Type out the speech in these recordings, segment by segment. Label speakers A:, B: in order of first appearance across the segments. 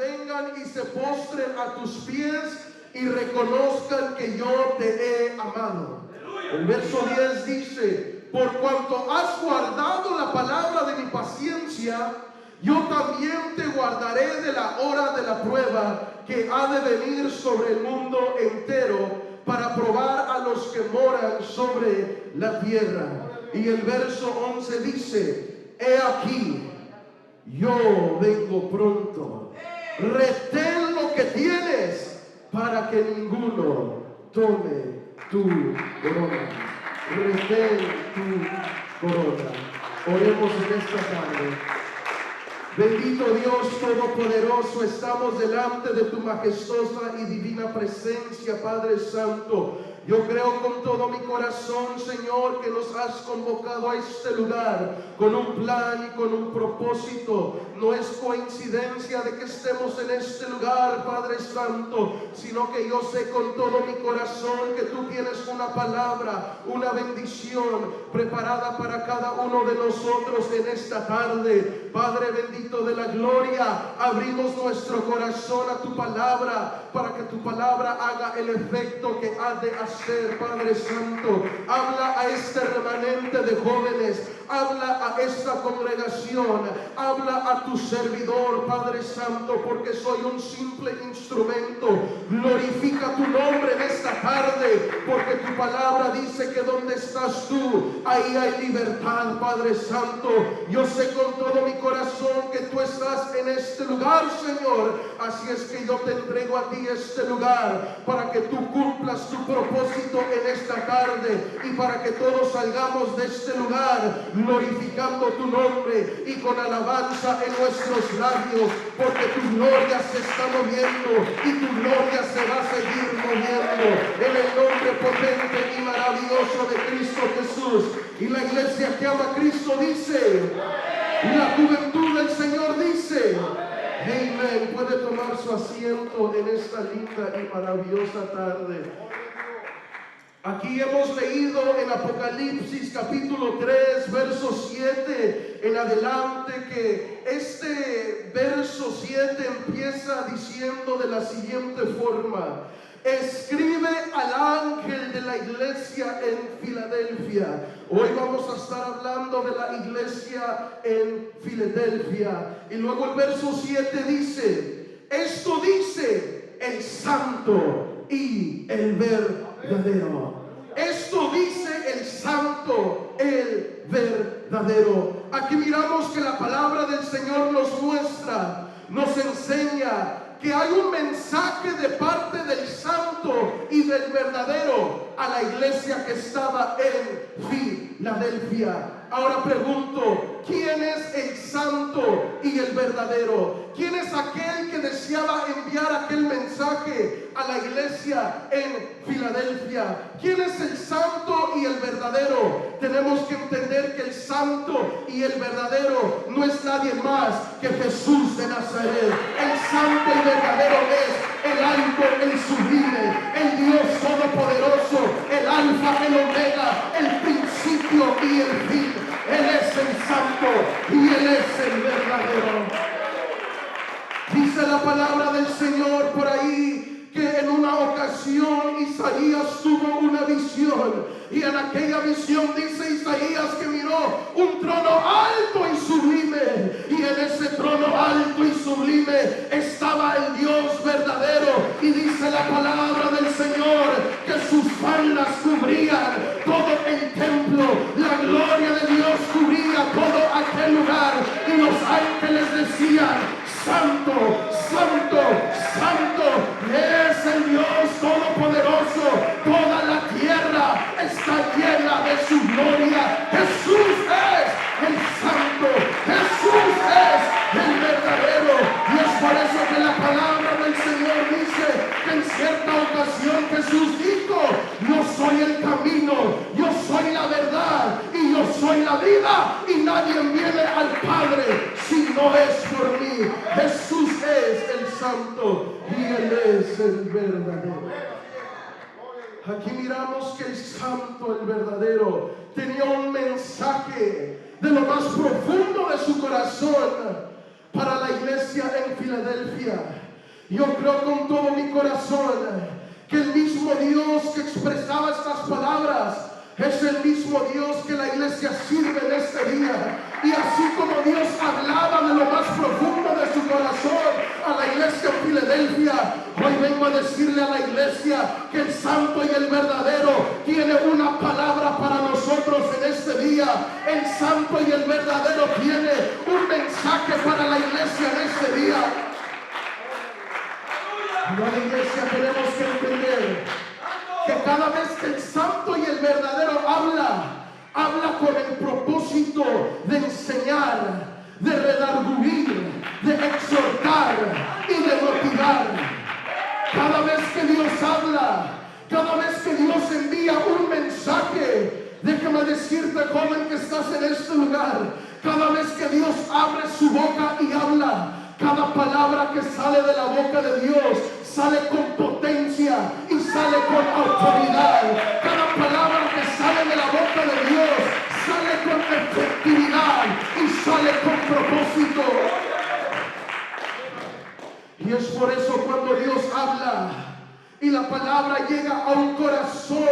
A: vengan y se postren a tus pies y reconozcan que yo te he amado. El verso 10 dice: por cuanto has guardado la palabra de mi paciencia, yo también te guardaré de la hora de la prueba que ha de venir sobre el mundo entero, para probar a los que moran sobre la tierra. Y el verso 11 dice: he aquí, yo vengo pronto. Retén lo que tienes para que ninguno tome tu corona. Retén tu corona. Oremos en esta tarde. Bendito Dios Todopoderoso, estamos delante de tu majestuosa y divina presencia, Padre Santo. Yo creo con todo mi corazón, Señor, que nos has convocado a este lugar con un plan y con un propósito. No es coincidencia de que estemos en este lugar, Padre Santo, sino que yo sé con todo mi corazón que tú tienes una palabra, una bendición preparada para cada uno de nosotros en esta tarde. Padre bendito de la gloria, abrimos nuestro corazón a tu palabra para que tu palabra haga el efecto que ha de hacer. Padre Santo, habla a este remanente de jóvenes, habla a esta congregación, habla a tu servidor, Padre Santo, porque soy un simple instrumento. Glorifica tu nombre en esta tarde, porque tu palabra dice que donde estás tú, ahí hay libertad, Padre Santo. Yo sé con todo mi corazón que tú estás en este lugar, Señor, así es que yo te entrego a ti este lugar para que tú cumplas tu propósito en esta tarde y para que todos salgamos de este lugar glorificando tu nombre y con alabanza en nuestros labios, porque tu gloria se está moviendo y tu gloria se va a seguir moviendo en el nombre potente y maravilloso de Cristo Jesús. Y la iglesia que ama a Cristo dice, y la juventud del Señor dice, amén. Puede tomar su asiento en esta linda y maravillosa tarde. Aquí hemos leído en Apocalipsis capítulo 3, verso 7 en adelante, que este verso 7 empieza diciendo de la siguiente forma: escribe al ángel de la iglesia en Filadelfia. Hoy vamos a estar hablando de la iglesia en Filadelfia. Y luego el verso 7 dice: esto dice el santo y el verdadero. Esto dice el santo, el verdadero. Aquí miramos que la palabra del Señor nos muestra, nos enseña que hay un mensaje de parte del santo y del verdadero a la iglesia que estaba en Filadelfia. Ahora pregunto, ¿quién es el santo y el verdadero? ¿Quién es aquel que deseaba enviar aquel mensaje a la iglesia en Filadelfia? ¿Quién es el santo y el verdadero? Tenemos que entender que el santo y el verdadero no es nadie más que Jesús de Nazaret. El santo y verdadero es el alto, el sublime, el Dios todopoderoso, el alfa, el omega, el principio y el fin. Él es el santo y Él es el verdadero. Dice la palabra del Señor por ahí que en una ocasión Isaías tuvo una visión, y en aquella visión dice Isaías que miró un trono alto y sublime, y en ese trono alto y sublime estaba el Dios verdadero, y dice la palabra del Señor que sus faldas cubrían todo el templo, la gloria de Dios cubría todo aquel lugar, y los ángeles decían: santo, santo, santo es el Dios todopoderoso, toda la tierra está llena de su gloria. Jesús es el santo, Jesús es el verdadero, y es por eso que la palabra del Señor dice que en cierta ocasión Jesús dijo: yo soy el camino, yo soy la verdad y yo soy la vida, y nadie viene al Padre si no es por mí. Jesús es el santo y Él es el verdadero. Aquí miramos que el santo, el verdadero, tenía un mensaje de lo más profundo de su corazón para la iglesia en Filadelfia. Yo creo con todo mi corazón que el mismo Dios que expresaba estas palabras es el mismo Dios que la iglesia sirve en este día. Y así como Dios hablaba de lo más profundo de su corazón a la iglesia en Filadelfia, hoy vengo a decirle a la iglesia que el santo y el verdadero tiene una palabra para nosotros en este día. El santo y el verdadero tiene un mensaje para la iglesia en este día. Y la iglesia tenemos que entender que cada vez que el santo y el verdadero habla con el propósito de enseñar, de redarguir, de exhortar y de motivar. Cada vez que Dios habla, cada vez que Dios envía un mensaje, déjame decirte, joven, que estás en este lugar, cada vez que Dios abre su boca y habla, cada palabra que sale de la boca de Dios sale con potencia y sale con autoridad. Cada palabra que sale de la boca de Dios sale con efectividad y sale con propósito. Y es por eso cuando Dios habla y la palabra llega a un corazón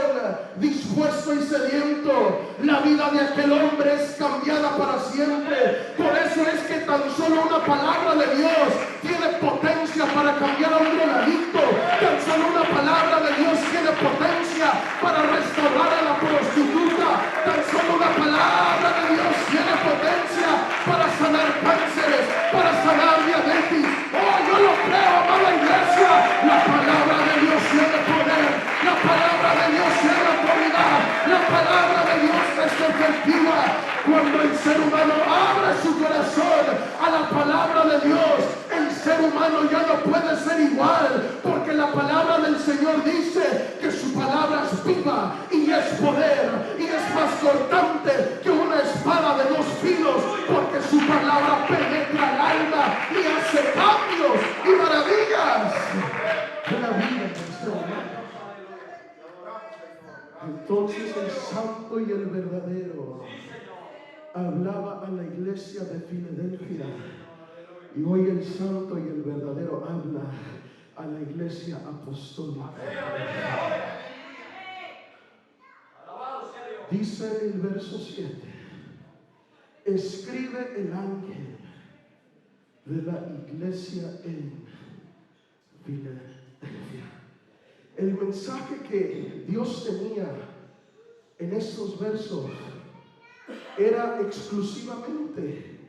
A: dispuesto y sediento, la vida de aquel hombre es cambiada para siempre. Por eso es que tan solo una palabra de Dios tiene potencia para cambiar a un drogadicto. Tan solo una palabra de Dios tiene potencia para restaurar a la prostituta. Tan solo una palabra de Dios tiene potencia para sanar cánceres, para sanar diabetes. Oh, yo lo creo, amada iglesia. La palabra de Dios tiene poder, la palabra de Dios tiene autoridad, la palabra de Dios es efectiva. Cuando el ser humano abre su corazón a la palabra de Dios, el ser humano ya no puede ser igual, porque la palabra del Señor dice que su palabra es viva y es poder y es más cortante que una espada de dos filos, porque su palabra penetra el alma y hace cambios y maravillas en la vida de este hombre. Entonces el santo y el verdadero hablaba a la iglesia de Filadelfia, y hoy el santo y el verdadero habla a la iglesia apostólica. Dice el verso 7: escribe el ángel de la iglesia en Filadelfia. El mensaje que Dios tenía en estos versos era exclusivamente,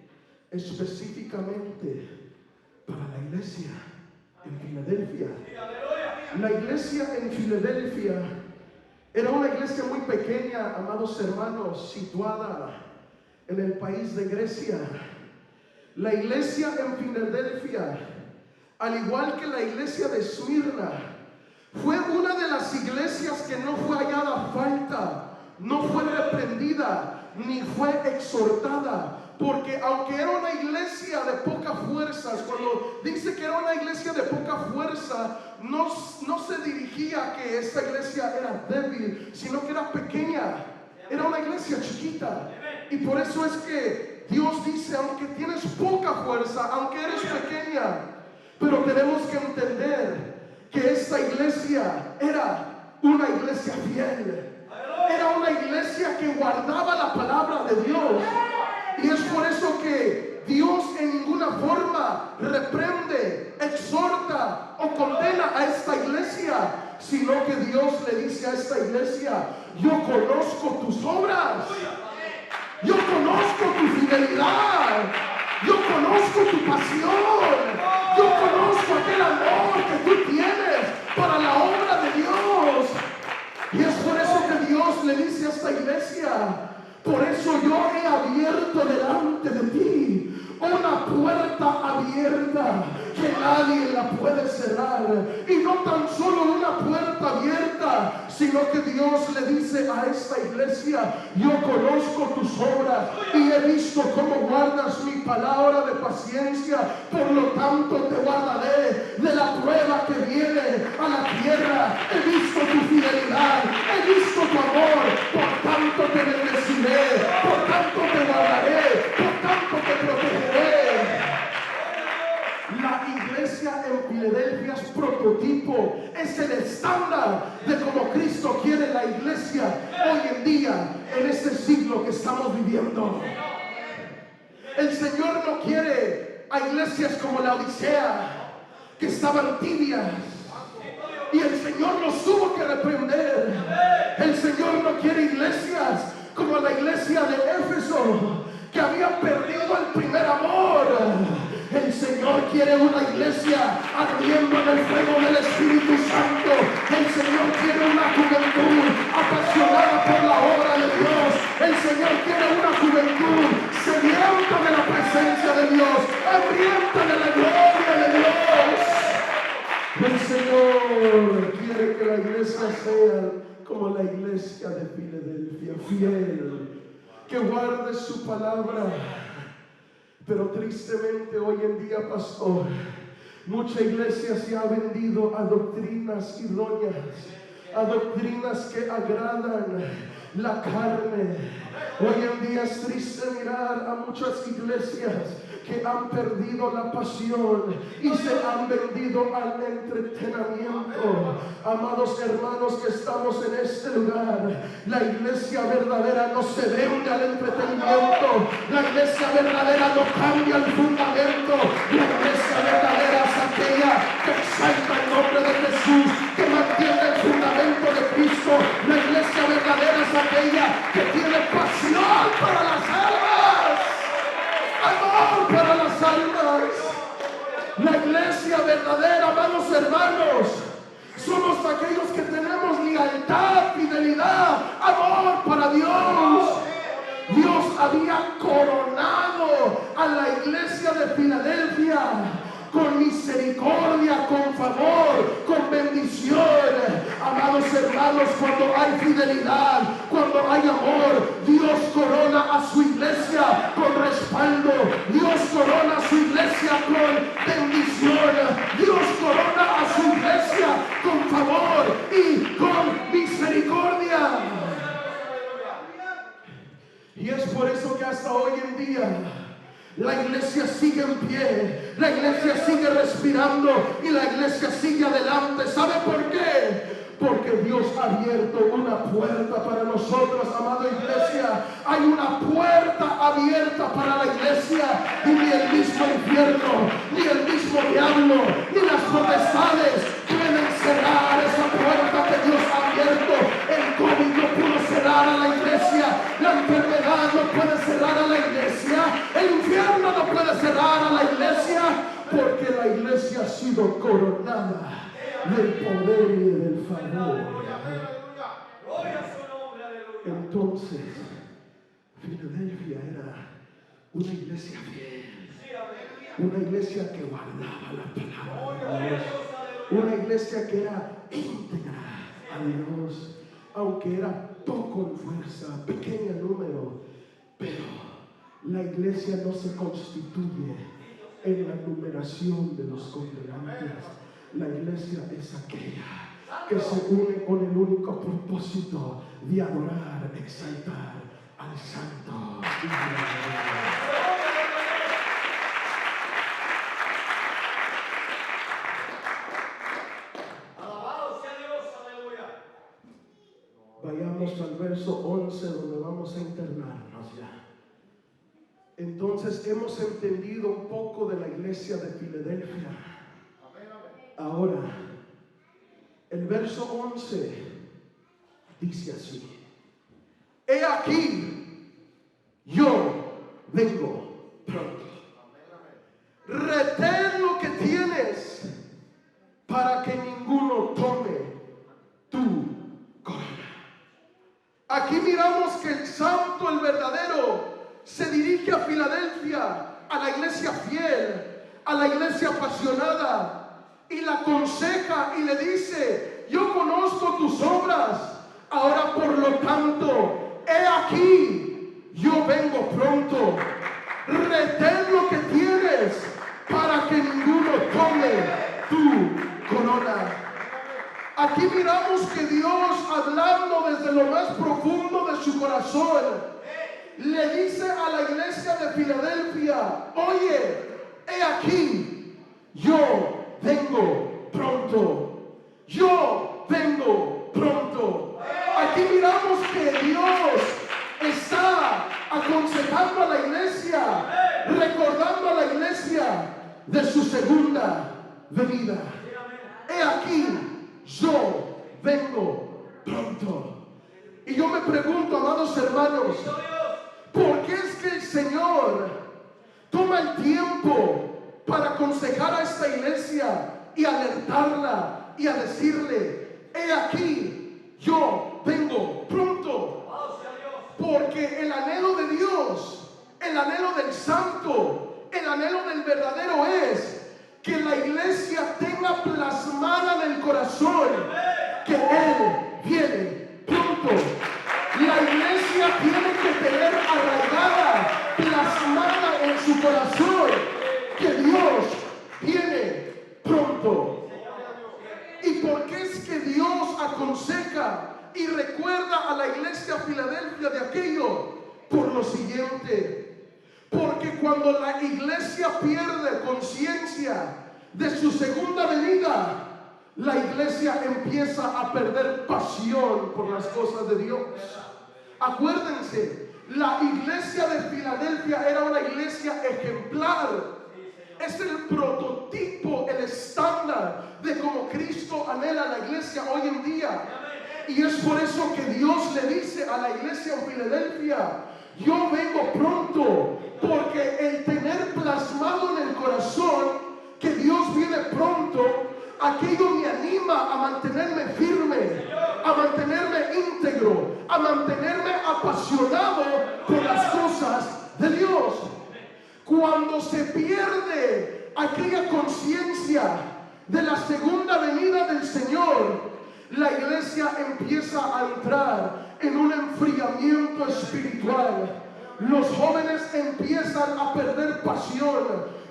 A: específicamente para la iglesia en Filadelfia. La iglesia en Filadelfia era una iglesia muy pequeña, amados hermanos, situada en el país de Grecia. La iglesia en Filadelfia, al igual que la iglesia de Esmirna, fue una de las iglesias que no fue hallada falta, no fue reprendida, ni fue exhortada. Porque aunque era una iglesia de pocas fuerzas, cuando dice que era una iglesia de poca fuerza, no se dirigía a que esta iglesia era débil, sino que era pequeña. Era una iglesia chiquita. Y por eso es que Dios dice, aunque tienes poca fuerza, aunque eres pequeña, pero tenemos que entender que esta iglesia era una iglesia fiel. Era una iglesia que guardaba la palabra de Dios. Y es por eso que Dios en ninguna forma reprende, exhorta o condena a esta iglesia, sino que Dios le dice a esta iglesia: yo conozco tus obras, yo conozco tu fidelidad, yo conozco tu pasión, yo conozco aquel amor que tú tienes para la obra de Dios. Y es por eso que Dios le dice a esta iglesia: por eso yo he abierto delante de ti una puerta abierta que nadie la puede cerrar. Y no tan solo una puerta abierta, sino que Dios le dice a esta iglesia: yo conozco tus obras y he visto cómo guardas mi palabra de paciencia, por lo tanto te guardaré de la prueba que viene a la tierra. He visto tu fidelidad, he visto tu amor, por tanto te bendeciré, por tanto te guardaré, por tanto te protegeré. Filadelfia es prototipo, es el estándar de cómo Cristo quiere la iglesia hoy en día, en este siglo que estamos viviendo. El Señor no quiere a iglesias como la Odisea, que estaban tibias, y el Señor los tuvo que reprender. El Señor no quiere iglesias como la iglesia de Éfeso, que había perdido el primer amor. El Señor quiere una iglesia ardiendo en el fuego del Espíritu Santo. El Señor quiere una juventud apasionada por la obra de Dios. El Señor quiere una juventud sedienta de la presencia de Dios, hambrienta de la gloria de Dios. El Señor quiere que la iglesia sea como la iglesia de Filadelfia, fiel, que guarde su palabra. Pero tristemente hoy en día, pastor, mucha iglesia se ha vendido a doctrinas erróneas, a doctrinas que agradan la carne. Hoy en día es triste mirar a muchas iglesias que han perdido la pasión y se han vendido al entretenimiento. Amados hermanos que estamos en este lugar, la iglesia verdadera no se vende al entretenimiento. La iglesia verdadera no cambia el fundamento. La iglesia verdadera es aquella que exalta el nombre de Jesús, que mantiene el fundamento de Cristo. La iglesia verdadera es aquella que tiene pasión para las almas, amor para las almas. La iglesia verdadera, amados hermanos, somos aquellos que tenemos lealtad, fidelidad, amor para Dios. Dios había coronado a la iglesia de Filadelfia con misericordia, con favor, con bendición. Amados hermanos, cuando hay fidelidad, cuando hay amor, Dios corona a su iglesia con respaldo. Dios corona a su iglesia con bendición. Dios corona a su iglesia con favor y con misericordia. Y es por eso que hasta hoy en día la iglesia sigue en pie, la iglesia sigue respirando y la iglesia sigue adelante. ¿Sabe por qué? Porque Dios ha abierto una puerta para nosotros, amada iglesia. Hay una puerta abierta para la iglesia y ni el mismo infierno, ni el mismo diablo, ni las potestades pueden cerrar esa puerta que Dios ha abierto. El COVID no pudo cerrar a la iglesia, la enfermedad no puede cerrar a la iglesia, el infierno no puede cerrar a la iglesia, porque la iglesia ha sido coronada del poder y del favor. Entonces, Filadelfia era una iglesia fiel, una iglesia que guardaba la palabra de Dios, una iglesia que era íntegra a Dios, aunque era poco en fuerza, pequeño número, pero la iglesia no se constituye en la numeración de los congregantes. La iglesia es aquella que se une con el único propósito de adorar, exaltar al Santo.
B: Alabado sea Dios, aleluya.
A: Vayamos al verso 11, donde vamos a internarnos ya. Entonces hemos entendido un poco de la iglesia de Filadelfia. Ahora, el verso 11 dice así: he aquí, yo vengo pronto. Retén lo que tienes para que ninguno tome tu corona. Aquí miramos que el santo, el verdadero, se dirige a Filadelfia, a la iglesia fiel, a la iglesia apasionada, y la aconseja y le dice: yo conozco tus obras, ahora por lo tanto, he aquí, yo vengo pronto. Retén lo que tienes para que ninguno tome tu corona. Aquí miramos que Dios, hablando desde lo más profundo de su corazón, le dice a la iglesia de Filadelfia: oye, he aquí, yo vengo pronto. Yo vengo pronto. Aquí miramos que Dios está aconsejando a la iglesia, recordando a la iglesia de su segunda venida. He aquí, yo vengo pronto. Y yo me pregunto, amados hermanos, ¿por qué es que el Señor toma el tiempo para aconsejar a esta iglesia y alertarla y a decirle, he aquí, yo vengo pronto? Porque el anhelo de Dios, el anhelo del santo, el anhelo del verdadero es que la iglesia tenga plasmada en el corazón que Él viene pronto. La iglesia tiene que tener arraigada, plasmada en su corazón que Dios viene pronto. ¿Y por qué es que Dios aconseja y recuerda a la iglesia Filadelfia de aquello? Por lo siguiente: porque cuando la iglesia pierde conciencia de su segunda venida, la iglesia empieza a perder pasión por las cosas de Dios. Acuérdense, la iglesia de Filadelfia era una iglesia ejemplar. Es el prototipo, el estándar de cómo Cristo anhela la iglesia hoy en día. Y es por eso que Dios le dice a la iglesia en Filadelfia: yo vengo pronto, porque el tener plasmado en el corazón que Dios viene pronto, aquello me anima a mantenerme firme, a mantenerme íntegro, a mantenerme apasionado por las cosas de Dios. Cuando se pierde aquella conciencia de la segunda venida del Señor, la iglesia empieza a entrar en un enfriamiento espiritual. Los jóvenes empiezan a perder pasión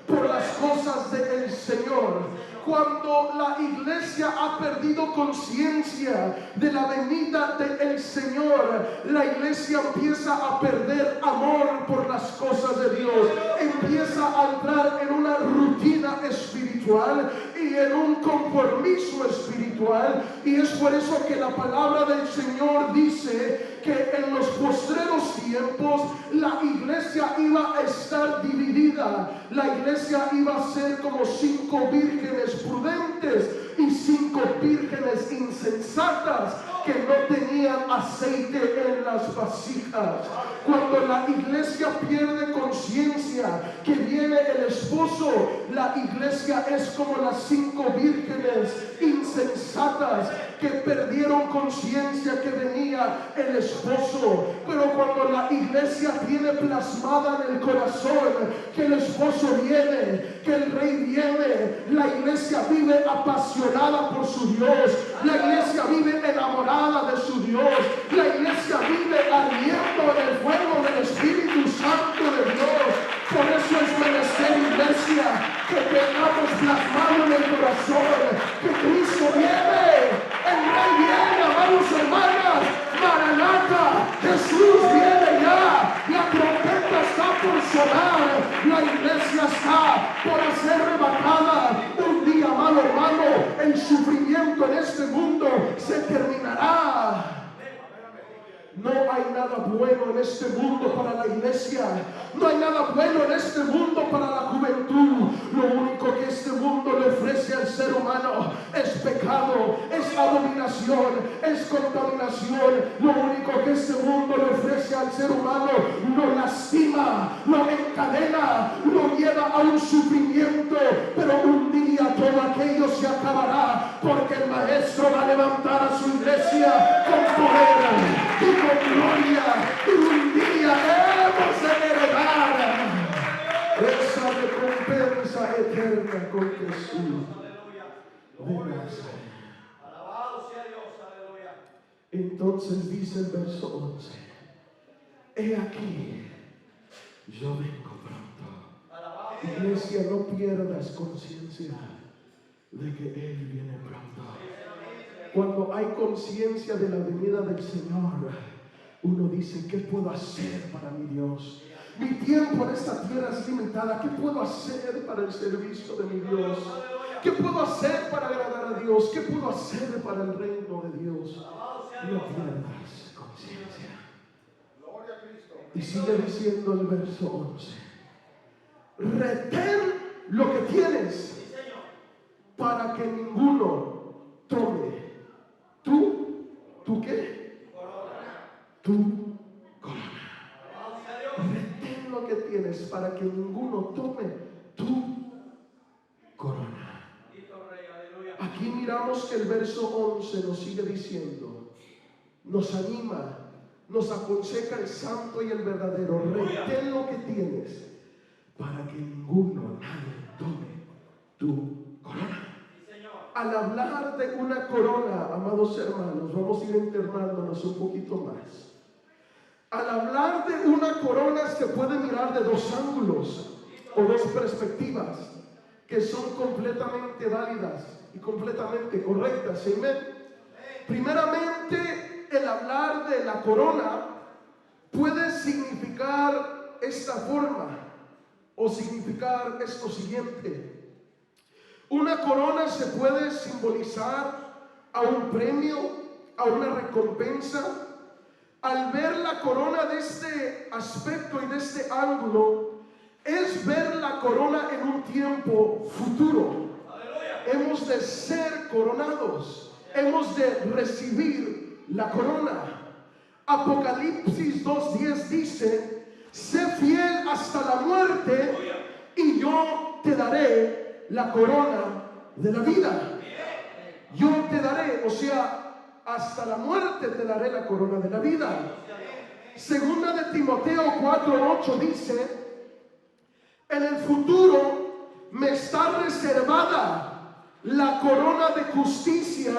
A: por las cosas del Señor. Cuando la iglesia ha perdido conciencia de la venida del Señor, la iglesia empieza a perder amor por las cosas de Dios. Empieza a entrar en una rutina espiritual y en un conformismo espiritual. Y es por eso que la palabra del Señor dice que en los postreros tiempos la iglesia iba a estar dividida. La iglesia iba a ser como 5 vírgenes prudentes y 5 vírgenes insensatas que no tenían aceite en las vasijas. Cuando la iglesia pierde conciencia que viene el esposo, la iglesia es como las 5 vírgenes insensatas que perdieron conciencia que venía el esposo. Pero cuando la iglesia tiene plasmada en el corazón que el esposo viene, que el rey viene, la iglesia vive apasionada por su Dios, la iglesia vive enamorada de su Dios, la iglesia vive ardiendo en el fuego del Espíritu Santo de Dios. Por eso es menester, iglesia, que tengamos plasmado en el corazón que Cristo viene, el Rey viene, amados hermanas, Maranata, Jesús viene ya, la trompeta está por sonar, la iglesia está por ser arrebatada. Un día, amado hermano, el sufrimiento en este mundo se terminará. No hay nada bueno en este mundo para la iglesia. No hay nada bueno en este mundo para la juventud. Lo único que este mundo le ofrece al ser humano es pecado, es abominación, es contaminación. Lo único que este mundo le ofrece al ser humano lo lastima, lo encadena, lo lleva a un sufrimiento. Pero un día todo aquello se acabará, porque el Maestro va a levantar a su iglesia con poder y con gloria, y un día hemos de heredar esa recompensa eterna con Jesús de Nazaret.
B: Alabado sea Dios, aleluya.
A: Entonces dice el verso 11: he aquí, yo vengo pronto. Iglesia, no pierdas conciencia de que Él viene pronto. Cuando hay conciencia de la venida del Señor, uno dice: ¿qué puedo hacer para mi Dios? Mi tiempo en esta tierra es limitada. ¿Qué puedo hacer para el servicio de mi Dios? ¿Qué puedo hacer para agradar a Dios? ¿Qué puedo hacer para el reino de Dios? No pierdas conciencia. Y sigue diciendo el verso 11. Retén lo que tienes para que ninguno tome ¿tú qué? Tu corona. Retén lo que tienes para que ninguno tome tu corona. Aquí miramos que el verso 11 nos sigue diciendo, nos anima, nos aconseja el santo y el verdadero. Retén lo que tienes para que ninguno, nadie tome tu corona. Al hablar de una corona, amados hermanos, vamos a ir internándonos un poquito más. Al hablar de una corona se puede mirar de dos ángulos o dos perspectivas que son completamente válidas y completamente correctas. ¿Amén? Primeramente, el hablar de la corona puede significar esta forma o significar esto siguiente. Una corona se puede simbolizar a un premio, a una recompensa. Al ver la corona de este aspecto y de este ángulo, es ver la corona en un tiempo futuro. Hemos de ser coronados, hemos de recibir la corona. Apocalipsis 2:10 dice: sé fiel hasta la muerte y yo te daré la corona de la vida. Yo te daré, o sea, hasta la muerte te daré la corona de la vida. Segunda de Timoteo 4:8 dice: en el futuro me está reservada la corona de justicia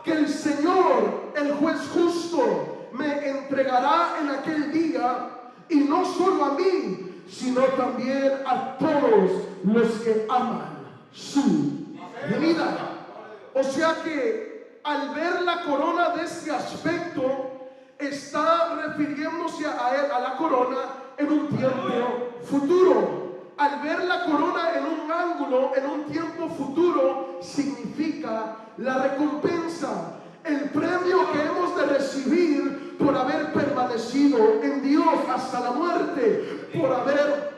A: que el Señor, el juez justo, me entregará en aquel día, y no solo a mí, sino también a todos los que aman su venida. O sea que al ver la corona de este aspecto, está refiriéndose a la corona en un tiempo futuro. Al ver la corona en un ángulo, en un tiempo futuro, significa la recompensa, el premio que hemos de recibir por haber permanecido en Dios hasta la muerte, por haber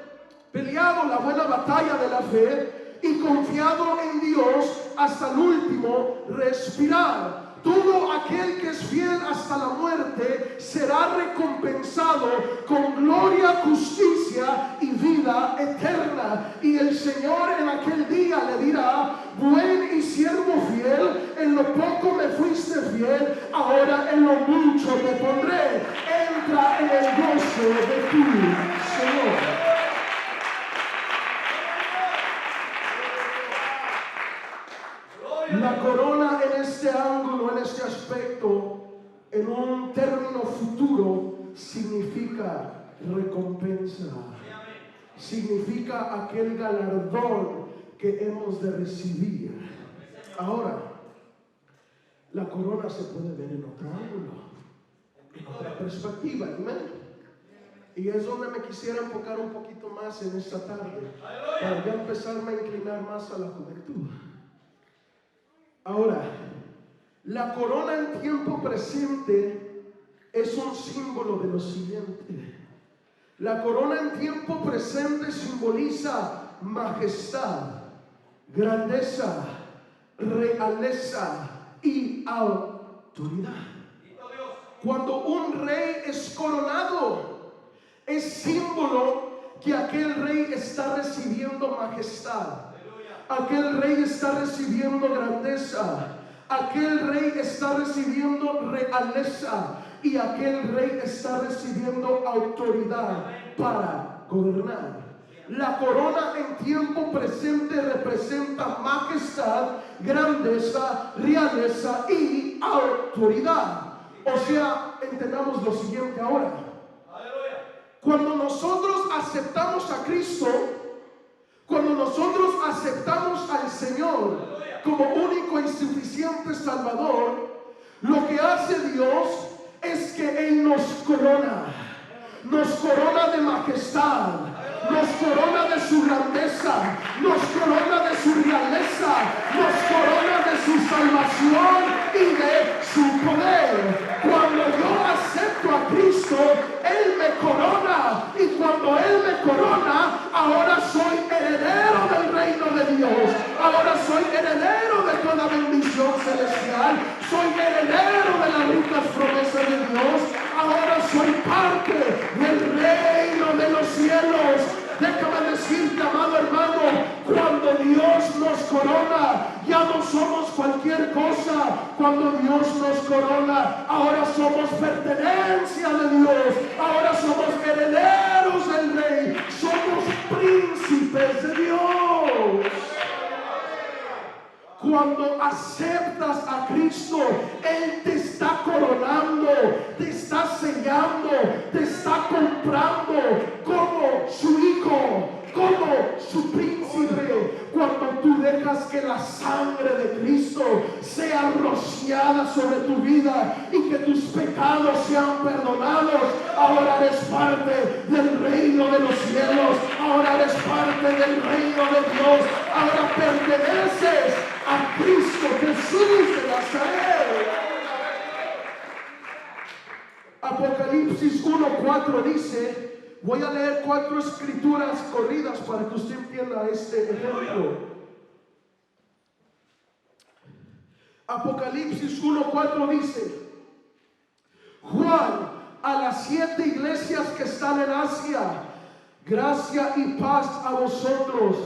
A: peleado la buena batalla de la fe y confiado en Dios hasta el último respirar. Todo aquel que es fiel hasta la muerte será recompensado con gloria, justicia y vida eterna. Y el Señor en aquel día le dirá: buen y siervo fiel, en lo poco me fuiste fiel, ahora en lo mucho te pondré. Entra en el gozo de tu Señor. La corona en este ángulo, en este aspecto, en un término futuro, significa recompensa. Significa aquel galardón que hemos de recibir. Ahora, la corona se puede ver en otro ángulo, en otra perspectiva. ¿Amén? Y es donde me quisiera enfocar un poquito más en esta tarde, para ya empezarme a inclinar más a la juventud. Ahora, la corona en tiempo presente es un símbolo de lo siguiente. La corona en tiempo presente simboliza majestad, grandeza, realeza y autoridad. Cuando un rey es coronado, es símbolo que aquel rey está recibiendo majestad. Aquel rey está recibiendo grandeza, aquel rey está recibiendo realeza y aquel rey está recibiendo autoridad para gobernar. La corona en tiempo presente representa majestad, grandeza, realeza y autoridad. O sea, entendamos lo siguiente ahora. Cuando nosotros aceptamos a Cristo, cuando nosotros aceptamos al Señor como único y suficiente Salvador, lo que hace Dios es que Él nos corona de majestad, nos corona de su grandeza, nos corona de su realeza, nos corona de su salvación y de su poder. Cuando yo acepto a Cristo, Él me corona, y cuando Él me corona, ahora soy heredero del reino de Dios, ahora soy heredero de toda bendición celestial, soy heredero de las ricas promesas de Dios, ahora soy parte del reino de los cielos. Déjame decirte, amado hermano, cuando Dios nos corona, ya no somos cualquier cosa. Cuando Dios nos corona, ahora somos pertenencia de Dios, ahora somos herederos del Rey, somos príncipes de Dios. Cuando aceptas a Cristo, Él te está coronando, te está sellando, te está comprando como su hijo, como su príncipe. Cuando tú dejas que la sangre de Cristo sea rociada sobre tu vida y que tus pecados sean perdonados, ahora eres parte del reino de los cielos, ahora eres parte del reino de Dios, ahora perteneces a Cristo Jesús de Nazaret. Apocalipsis 1:4 dice, voy a leer 4 escrituras corridas para que usted entienda este ejemplo. Apocalipsis 1:4 dice, Juan, a las 7 iglesias que están en Asia, gracia y paz a vosotros,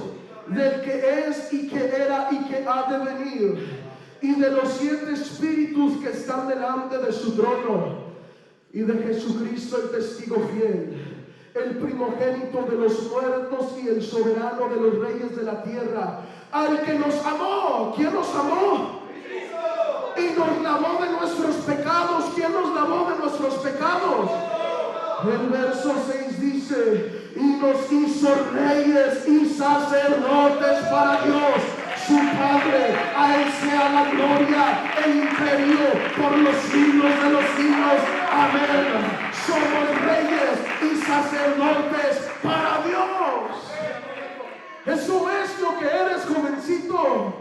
A: del que es y que era y que ha de venir, y de los 7 espíritus que están delante de su trono, y de Jesucristo el testigo fiel, el primogénito de los muertos y el soberano de los reyes de la tierra, al que nos amó. ¿Quién nos amó? Y nos lavó de nuestros pecados. ¿Quién nos lavó de nuestros pecados? El verso 6 dice, y nos hizo reyes y sacerdotes para Dios su Padre. A Él sea la gloria, el imperio por los siglos de los siglos. Amén. Somos reyes y sacerdotes para Dios. Eso es lo que eres, jovencito,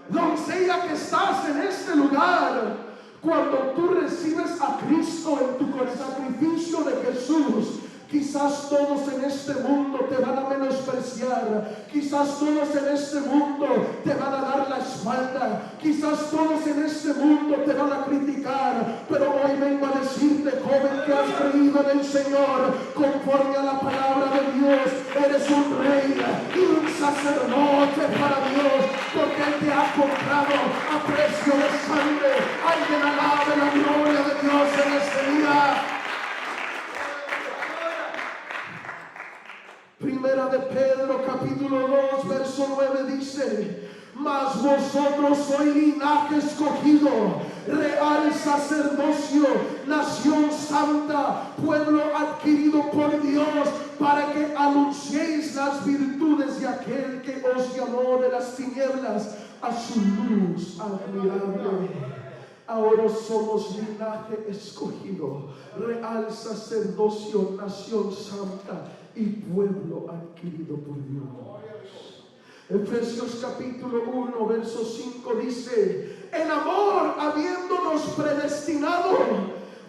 A: doncella que estás en este lugar. Cuando tú recibes a Cristo en tu sacrificio de Jesús, quizás todos en este mundo te van a menospreciar, quizás todos en este mundo te van a dar la espalda, quizás todos en este mundo te van a criticar, pero hoy vengo a decirte, joven, que has creído en el Señor, conforme a la palabra de Dios, eres un rey y un sacerdote para Dios, porque Él te ha comprado a precio de sangre. Alguien alabe la gloria de Dios en este día. Primera de Pedro capítulo 2 verso 9 dice, mas vosotros sois linaje escogido, real sacerdocio, nación santa, pueblo adquirido por Dios, para que anunciéis las virtudes de aquel que os llamó de las tinieblas a su luz admirable. Ahora somos linaje escogido, real sacerdocio, nación santa y pueblo adquirido por Dios. Efesios capítulo 1 verso 5 dice, en amor habiéndonos predestinado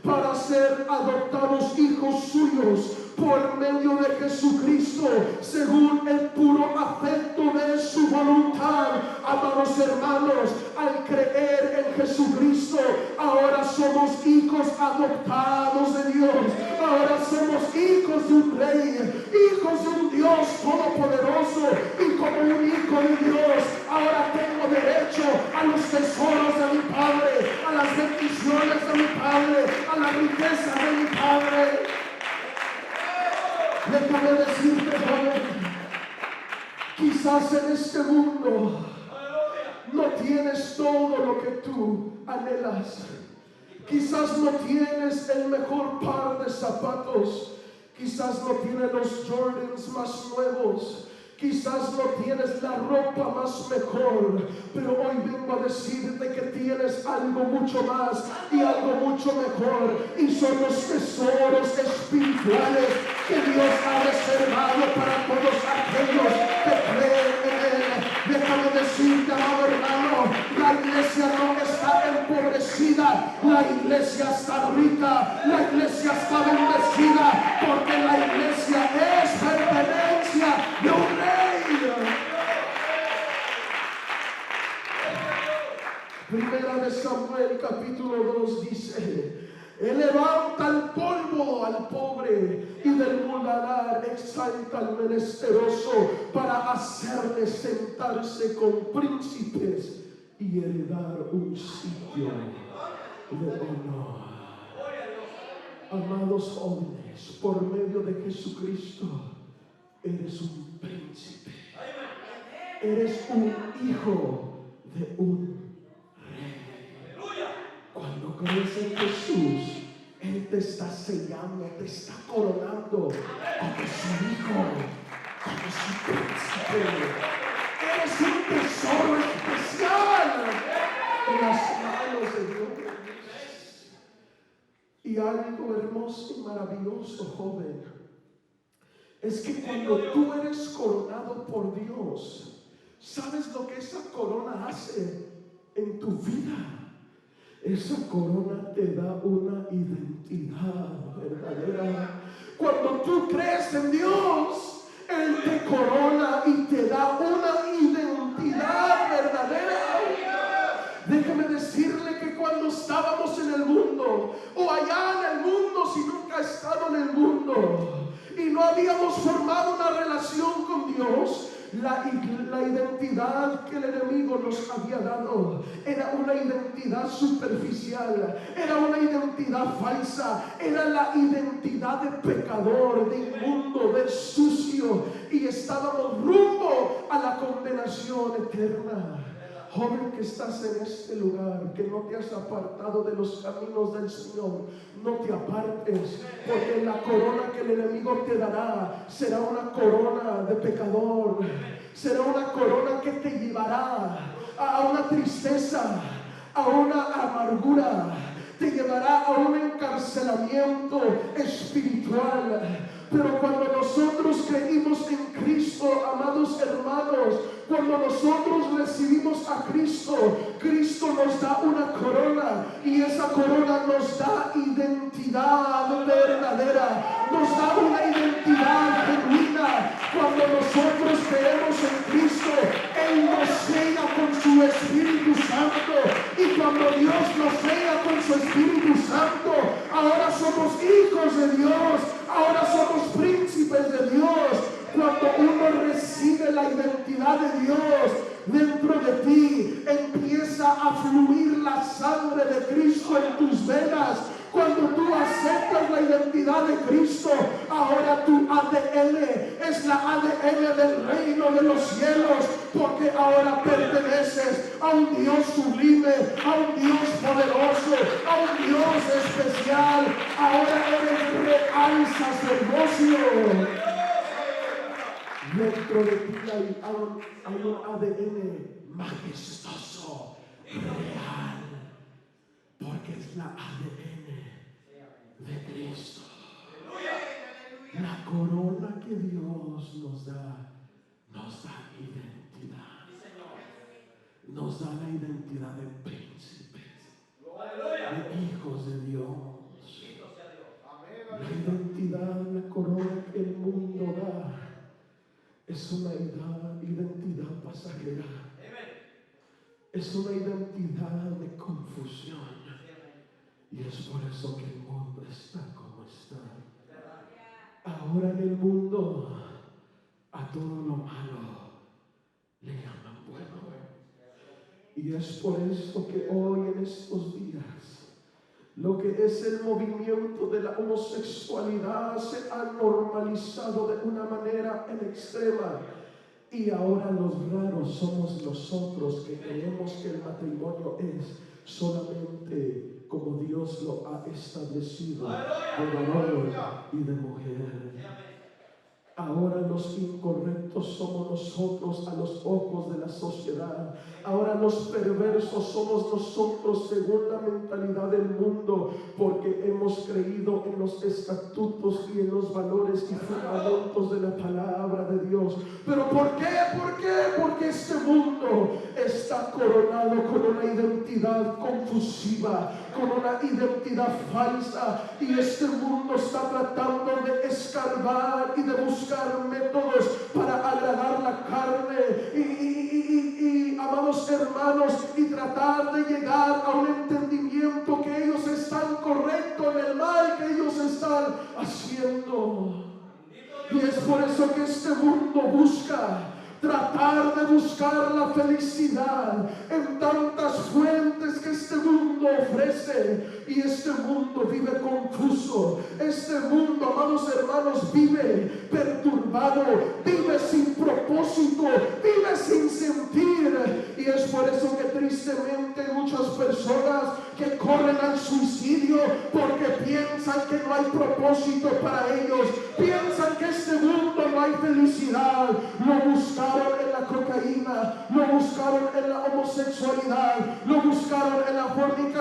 A: para ser adoptados hijos suyos por medio de Jesucristo, según el puro afecto de su voluntad. Amados hermanos, al creer en Jesucristo, ahora somos hijos adoptados de Dios, ahora somos hijos de un Rey, hijos de un Dios todopoderoso, y como un hijo de Dios, ahora tengo derecho a los tesoros de mi Padre, a las bendiciones de mi Padre, a la riqueza de mi Padre. Déjame decirte, joven, quizás en este mundo no tienes todo lo que tú anhelas. Quizás no tienes el mejor par de zapatos. Quizás no tienes los Jordans más nuevos. Quizás no tienes la ropa más mejor, pero hoy vengo a decirte que tienes algo mucho más y algo mucho mejor, y son los tesoros espirituales que Dios ha reservado para está rica, la iglesia está bendecida, porque la iglesia es pertenencia de un rey. Primera de Samuel capítulo 2 dice: Él levanta el polvo al pobre y del muladar exalta al menesteroso para hacerle sentarse con príncipes y heredar un sitio de honor. Amados jóvenes, por medio de Jesucristo eres un príncipe, eres un hijo de un Cuando crees en Jesús, Él te está sellando, te está coronando como su hijo, como su príncipe. Eres un tesoro especial en las manos de Dios. Y algo hermoso y maravilloso, joven, es que cuando tú eres coronado por Dios, ¿sabes lo que esa corona hace en tu vida? Esa corona te da una identidad verdadera. Cuando tú crees en Dios, Él te corona y te da una identidad verdadera. Déjame decirle que cuando estábamos en el mundo, o allá en el mundo, si nunca has estado en el mundo, y no habíamos formado una relación con Dios, la identidad que el enemigo nos había dado era una identidad superficial, era una identidad falsa, era la identidad de pecador, de inmundo, de sucio, y estábamos rumbo a la condenación eterna. Joven que estás en este lugar, que no te has apartado de los caminos del Señor, no te apartes, porque la corona que el enemigo te dará será una corona de pecador, será una corona que te llevará a una tristeza, a una amargura, te llevará a un encarcelamiento espiritual. Pero cuando nosotros creímos en Cristo, amados hermanos, cuando nosotros recibimos a Cristo, Cristo nos da una corona, y esa corona nos da identidad verdadera, nos da una identidad genuina. Cuando nosotros creemos en Cristo, Él nos sella con su Espíritu Santo, y cuando Dios nos sella con su Espíritu Santo, ahora somos hijos de Dios, ahora somos príncipes de Dios. Cuando uno recibe la identidad de Dios dentro de ti, empieza a fluir la sangre de Cristo en tus venas. Cuando tú aceptas la identidad de Cristo, ahora tu ADN es la ADN del reino de los cielos, porque ahora perteneces a un Dios sublime, a un Dios poderoso, a un Dios especial. Ahora eres real sacerdocio. Dentro de ti hay un ADN majestuoso, real, porque es la ADN de Cristo. La corona que Dios nos da identidad. Nos da la identidad de príncipes, de hijos de Dios. La identidad, la corona que el mundo da es una identidad pasajera. Es una identidad de confusión. Y es por eso que el mundo está como está. Ahora en el mundo, a todo lo malo le llaman bueno. Y es por eso que hoy en estos días, lo que es el movimiento de la homosexualidad se ha normalizado de una manera en extrema. Y ahora los raros somos nosotros, que creemos que el matrimonio es solamente como Dios lo ha establecido, de varón y de mujer. Ahora los incorrectos somos nosotros a los ojos de la sociedad. Ahora los perversos somos nosotros según la mentalidad del mundo, porque hemos creído en los estatutos y en los valores y fundamentos de la palabra de Dios. ¿Pero por qué? ¿Por qué? Porque este mundo está coronado con una identidad confusiva, con una identidad falsa, y este mundo está tratando de escarbar y de buscar métodos para agradar la carne y amados hermanos, y tratar de llegar a un entendimiento que ellos están correctos en el mal que ellos están haciendo. Y es por eso que este mundo busca tratar de buscar la felicidad en tantas fuentes que este mundo ofrece, y este mundo vive confuso. Este mundo, amados hermanos, vive perturbado, vive sin propósito, vive sin sentir, y es por eso que tristemente muchas personas que corren al suicidio porque piensan que no hay propósito para ellos, piensan que este mundo no hay felicidad. Lo buscaron en la cocaína, lo buscaron en la homosexualidad, lo buscaron en la fornicación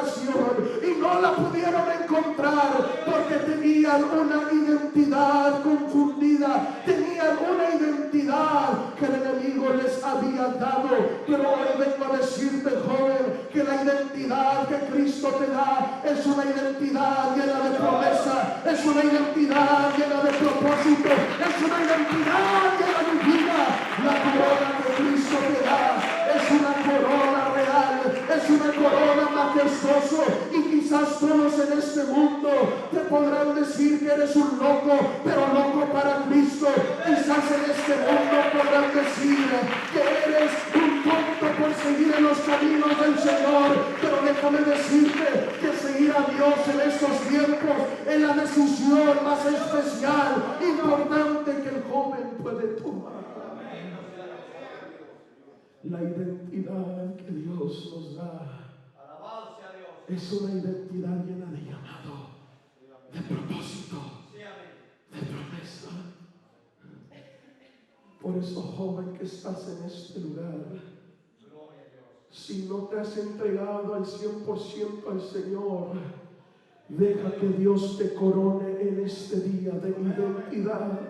A: y no la pudieron encontrar porque tenían una identidad confundida, tenían una identidad que el enemigo les había dado. Pero hoy vengo a decirte, joven, que la identidad que Cristo te da es una identidad llena de promesa, es una identidad llena de propósito, es una identidad llena de vida. La corona que Cristo te da es una corona real, es una corona majestuosa, y quizás todos en este mundo te podrán decir que eres un loco, pero loco para Cristo. Quizás en este mundo podrán decir que eres un tonto por seguir en los caminos del Señor, pero déjame decirte que seguir a Dios en estos tiempos es la decisión más especial, importante que el joven puede tomar. La identidad que Dios nos da es una identidad llena de llamado, de propósito, de promesa. Por eso, joven que estás en este lugar, si no te has entregado al 100% al Señor, deja que Dios te corone en este día de identidad.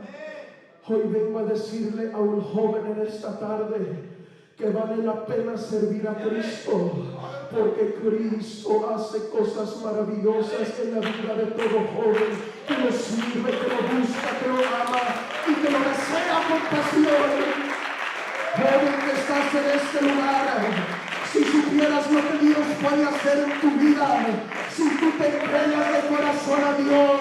A: Hoy vengo a decirle a un joven en esta tarde que vale la pena servir a Cristo, porque Cristo hace cosas maravillosas en la vida de todo joven que lo sirve, que lo busca, que lo ama y que lo desea con pasión. Joven que estás en este lugar, si supieras lo que Dios puede hacer en tu vida, si tú te entregas de corazón a Dios,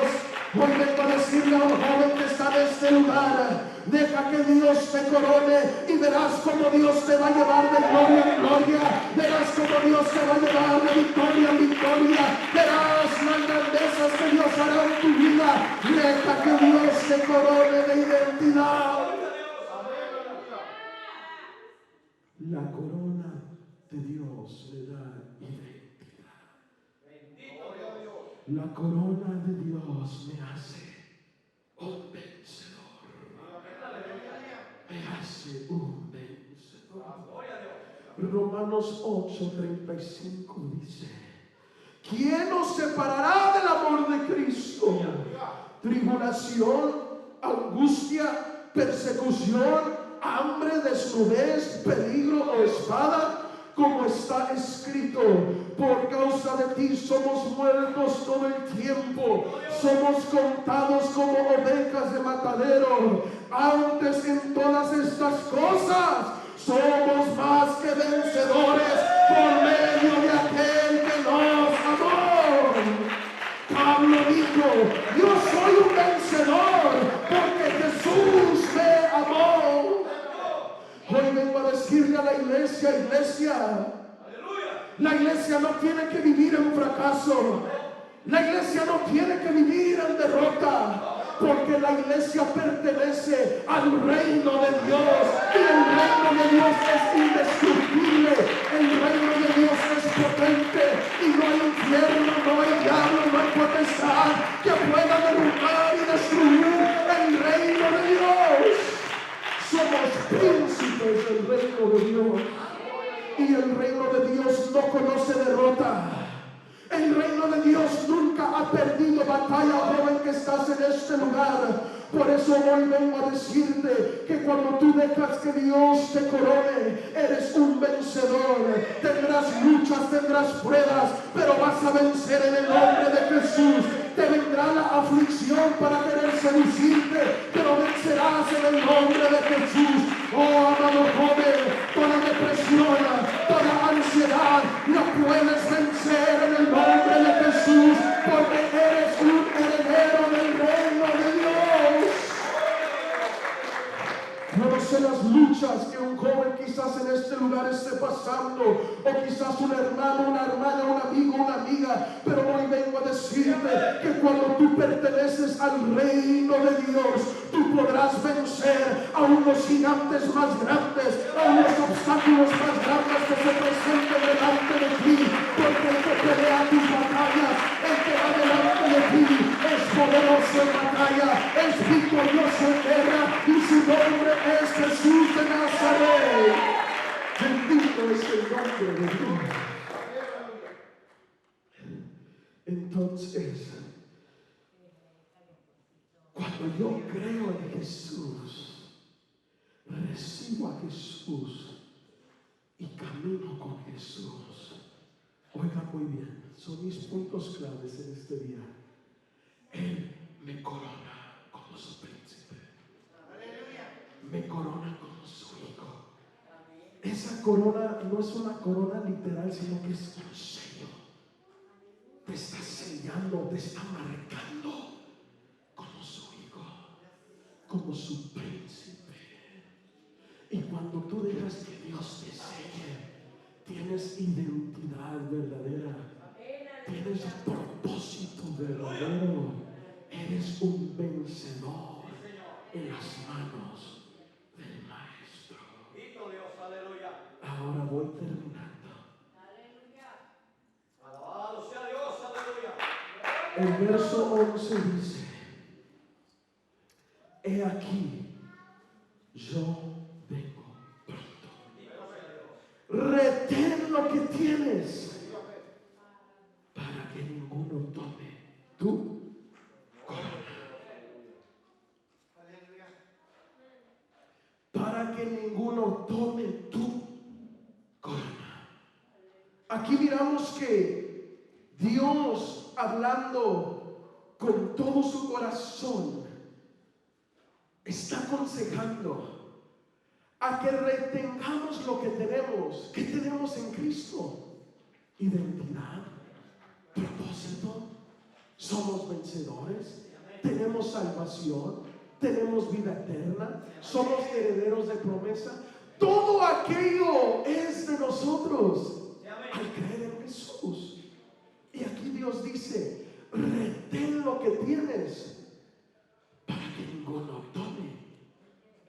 A: hoy vengo a decirle a un joven que está en este lugar, deja que Dios te corone y verás cómo Dios te va a llevar de gloria en gloria, verás cómo Dios te va a llevar de victoria en victoria, verás las grandezas que Dios hará en tu vida. Deja que Dios te corone de identidad. La corona de Dios le da identidad. La corona de Dios me hace un vencedor. Me hace un vencedor. Romanos 8:35 dice: ¿quién nos separará del amor de Cristo? Tribulación, angustia, persecución, hambre, desnudez, peligro o espada. Como está escrito, por causa de ti somos muertos todo el tiempo, somos contados como ovejas de matadero. Antes en todas estas cosas somos más que vencedores por medio de aquel que nos amó. Pablo dijo: yo soy un vencedor porque Jesús me amó. Hoy vengo a decirle a la iglesia, la iglesia no tiene que vivir en fracaso, la iglesia no tiene que vivir en derrota, porque la iglesia pertenece al reino de Dios, y el reino de Dios es indestructible, el reino de Dios es potente, y no hay infierno, no hay diablo, no hay potestad que pueda derrumbar y destruir el reino de Dios. príncipes del reino de Dios. Y el reino de Dios no conoce derrota. El reino de Dios nunca ha perdido batalla, joven que estás en este lugar. Por eso hoy vengo a decirte que cuando tú dejas que Dios te corone, eres un vencedor. Tendrás luchas, tendrás pruebas, pero vas a vencer en el nombre de Jesús. Te vendrá la aflicción para querer seducirte, pero vencerás en el nombre de Jesús. Oh, amado joven, toda depresión, toda ansiedad, la puedes vencer en el nombre de Jesús, porque eres un heredero del reino de Dios. Yo no sé las luchas que un joven quizás en este lugar esté pasando, o quizás un hermano, una hermana, un amigo, una amiga, pero hoy vengo a decirte que cuando tú perteneces al reino de Dios, tú podrás vencer a unos gigantes más grandes, a unos obstáculos más grandes que se presenten delante de ti, porque el que pelea tus batallas, el que va delante de ti, es poderoso en batalla, es victorioso en guerra, y su nombre es Jesús de Nazaret. Bendito es el nombre de Dios. Entonces, cuando yo creo en Jesús, recibo a Jesús y camino con Jesús. Oiga muy bien, son mis puntos claves en este día. Él me corona como su príncipe. Me corona como su hijo. Esa corona no es una corona literal, sino que es un sello. Te está sellando, te está marcando como su hijo, como su príncipe. Y cuando tú dejas que Dios te selle, tienes identidad verdadera, tienes propósito verdadero, eres un vencedor en las manos del Maestro. Ahora voy terminando.
B: Alabado sea Dios, aleluya.
A: El verso 11 dice: he aquí, yo vengo pronto. Retén lo que tienes para que ninguno tome tu corona. Para que ninguno tome tu corona. Aquí miramos que Dios, hablando con todo su corazón, está aconsejando a que retengamos lo que tenemos. ¿Qué tenemos en Cristo? Identidad, propósito, somos vencedores, tenemos salvación, tenemos vida eterna, somos herederos de promesa. Todo aquello es de nosotros al creer en Jesús. Y aquí Dios dice: retén lo que tienes para que ninguno tome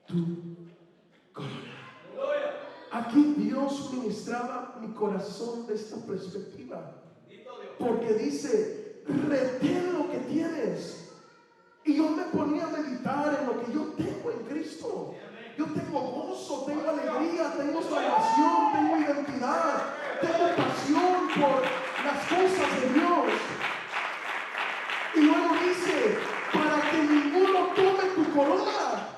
A: tu corona. Aquí Dios ministraba mi corazón de esta perspectiva, porque dice: retén lo que tienes. Y yo me ponía a meditar en lo que yo tengo en Cristo. Yo tengo gozo, tengo alegría, tengo salvación, tengo identidad, tengo pasión por las cosas de Dios. Y luego dice: para que ninguno tome tu corona.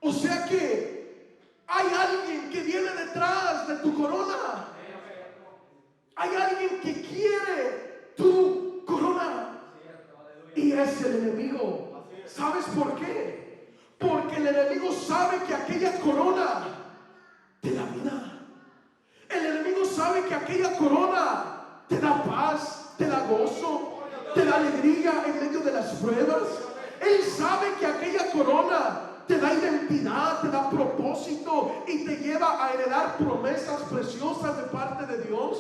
A: O sea que hay alguien que viene detrás de tu corona. Hay alguien que quiere tu corona. Y es el enemigo. ¿Sabes por qué? Porque el enemigo sabe que aquella corona te da vida. El enemigo sabe que aquella corona te da paz, te da gozo, te da alegría en medio de las pruebas. Él sabe que aquella corona te da identidad, te da propósito y te lleva a heredar promesas preciosas de parte de Dios.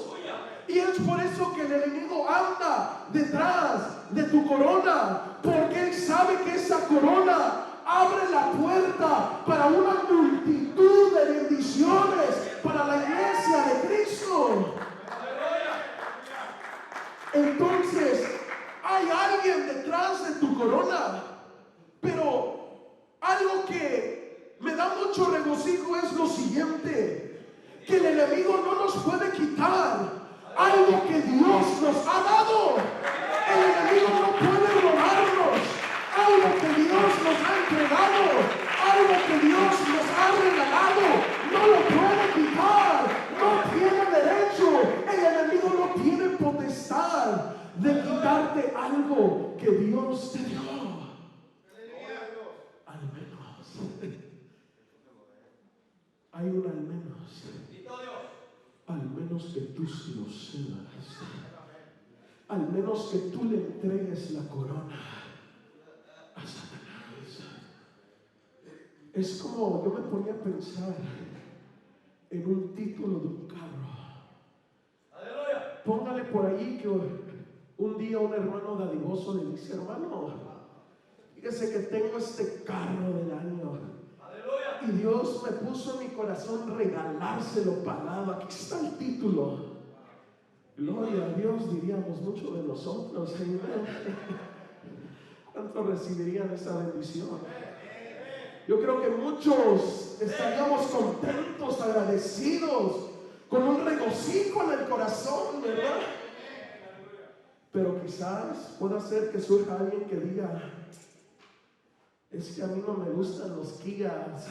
A: Y es por eso que el enemigo anda detrás de tu corona, porque él sabe que esa corona abre la puerta para una multitud de bendiciones para la iglesia de Cristo. Entonces, hay alguien detrás de tu corona, pero algo que me da digo es lo siguiente, que el enemigo no nos puede quitar algo que Dios nos ha dado. El enemigo no puede robarnos algo que Dios nos ha entregado, algo que Dios nos ha regalado. No lo puede quitar, no tiene derecho. El enemigo no tiene potestad de quitarte algo que Dios te dio. Al menos hay un al menos. Al menos que tú se lo cedas. Al menos que tú le entregues la corona a Satanás. Es como yo me ponía a pensar en un título de un carro. Póngale por ahí que un día un hermano dadivoso le dice: hermano, fíjese que tengo este carro del año y Dios me puso en mi corazón regalárselo pagado. Aquí está el título. Gloria a Dios, diríamos muchos de nosotros. ¿Cuántos recibirían esa bendición? Yo creo que muchos estaríamos contentos, agradecidos, con un regocijo en el corazón, ¿verdad? Pero quizás pueda ser que surja alguien que diga: es que a mí no me gustan los Kias,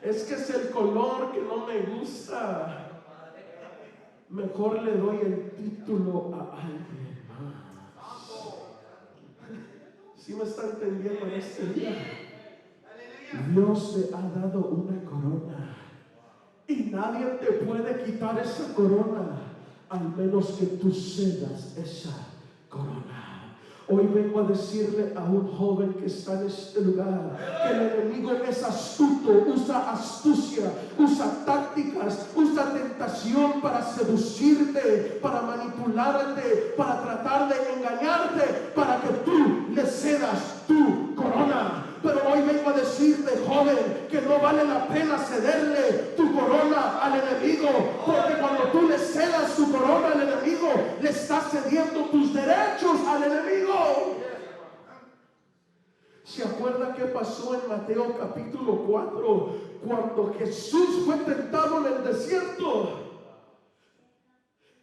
A: es que es el color que no me gusta. Mejor le doy el título a alguien más. ¿Sí me está entendiendo en este día? Dios te ha dado una corona y nadie te puede quitar esa corona, al menos que tú cedas esa corona. Hoy vengo a decirle a un joven que está en este lugar que el enemigo es astuto, usa astucia, usa tácticas, usa tentación para seducirte, para manipularte, para tratar de engañarte, para que tú le cedas tu corona. Pero hoy vengo a decirte, joven, que no vale la pena cederle tu corona al enemigo, porque cuando tú le cedas tu corona al enemigo, le estás cediendo tus derechos al enemigo. ¿Se acuerda qué pasó en Mateo capítulo 4 cuando Jesús fue tentado en el desierto?